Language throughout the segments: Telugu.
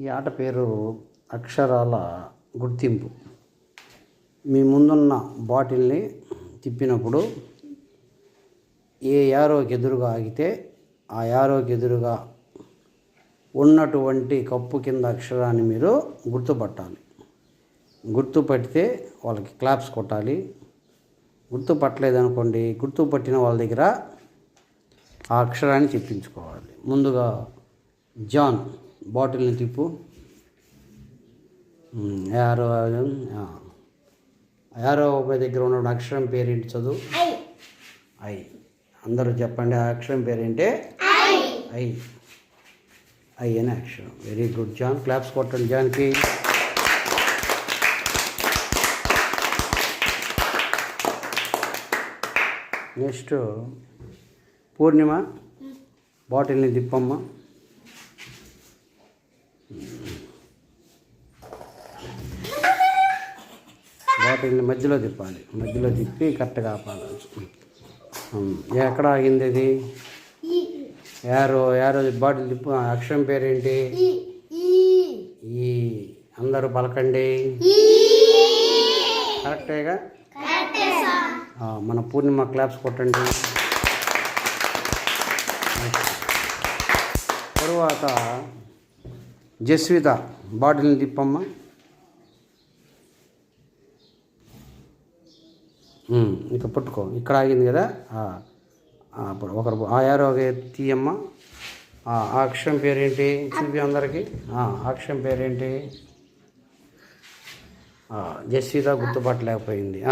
ఈ ఆట పేరు అక్షరాల గుర్తింపు. మీ ముందున్న బాటిల్ని తిప్పినప్పుడు ఏ యారోకి ఎదురుగా ఆగితే ఆ యారోకి ఎదురుగా ఉన్నటువంటి కప్పు కింద అక్షరాన్ని మీరు గుర్తుపట్టాలి. గుర్తుపడితే వాళ్ళకి క్లాప్స్ కొట్టాలి. గుర్తుపట్టలేదనుకోండి, గుర్తుపట్టిన వాళ్ళ దగ్గర ఆ అక్షరాన్ని చెప్పించుకోవాలి. ముందుగా జాన్ బాటిల్ని తిప్పు. యారో యారో దగ్గర ఉన్న అక్షరం పేరేంటి? చదువు. ఐ. అందరూ చెప్పండి, ఆ అక్షరం పేరేంటి? ఐ. ఐ అనే అక్షరం. Very good John. క్లాప్స్ కొట్టండి జాన్కి. నెక్స్ట్ పూర్ణిమ బాటిల్ని తిప్పమ్మ. బాటిల్ని మధ్యలో తిప్పాలి. మధ్యలో తిప్పి కరెక్ట్గా ఆపాలి. ఎక్కడ ఆగింది అది? యారో బాటిల్ తిప్పు. అక్షరం పేరేంటి? ఈ. అందరూ పలకండి. కరెక్టేగా? మన పూర్ణిమ క్లాప్స్ కొట్టండి. తరువాత జస్విత బాటిల్ని తిప్పమ్మ. ఇక పట్టుకో. ఇక్కడ ఆగింది కదా, అప్పుడు ఒకరు ఆ యారో తీయమ్మ. ఆ అక్షరం పేరేంటి? చూపి అందరికీ. అక్షరం పేరేంటి? జస్విత గుర్తుపట్టలేకపోయింది.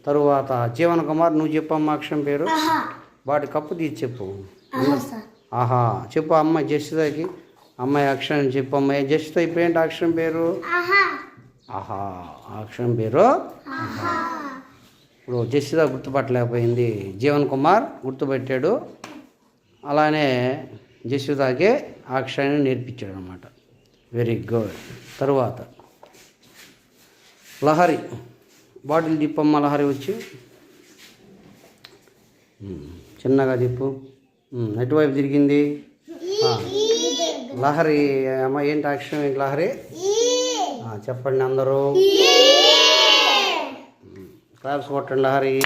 తరువాత జీవన్ కుమార్, నువ్వు చెప్పమ్మా అక్షరం పేరు. వాటి కప్పు తీసి చెప్పు. ఆహా చెప్పు అమ్మాయి జస్వితకి. అమ్మాయి అక్షరం చెప్పు. అమ్మాయి జస్విత ఇప్పుడు ఏంటి అక్షరం పేరు? ఆహా. అక్షరం పేరు ఆహా. ఇప్పుడు జస్విత గుర్తుపట్టలేకపోయింది, జీవన్ కుమార్ గుర్తుపెట్టాడు. అలానే జస్వితకి ఆ అక్షరాన్ని నేర్పించాడు అన్నమాట. Very good. తరువాత లహరి బాటిల్ తిప్పమ్మ. లహరి వచ్చి చిన్నగా తిప్పు. ఎటువైపు తిరిగింది? లహరి అమ్మ ఏంటి అక్షరం ఏంటి? లహరి. చెప్పండి అందరూ. క్లాప్స్ కొట్టండి లహరి.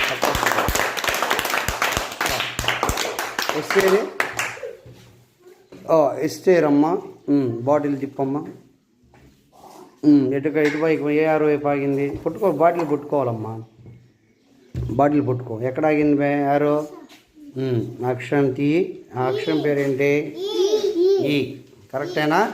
ఎస్టేది. ఎస్టేరమ్మ. బాటిల్ తిప్పమ్మ. ఎటువైపు ఏ ఆరో వైపు ఆగింది? పుట్టుకో. బాటిల్ పుట్టుకోవాలమ్మా. బాటిల్ పుట్టుకో. ఎక్కడ ఆగింది యారో? అక్షరం తీ. ఆ అక్షరం పేరేంటి? ఈ. కరెక్టేనా?